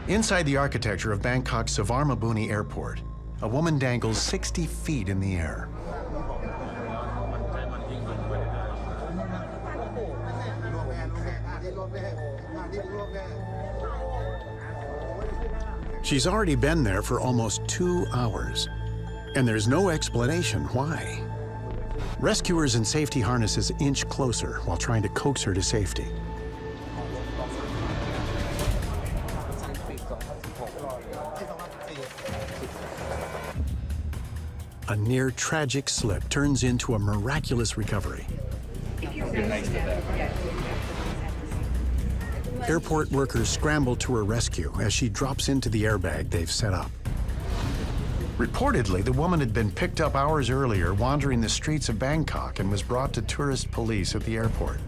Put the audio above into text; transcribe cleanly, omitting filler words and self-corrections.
Inside the architecture of Bangkok's Savarmabhumi Airport, a woman dangles 60 feet in the air. She's already been there for almost 2 hours, and there's no explanation why. Rescuers in safety harnesses inch closer while trying to coax her to safety. A near tragic slip turns into a miraculous recovery. Airport workers scramble to her rescue as she drops into the airbag they've set up. Reportedly, the woman had been picked up hours earlier wandering the streets of Bangkok and was brought to tourist police at the airport.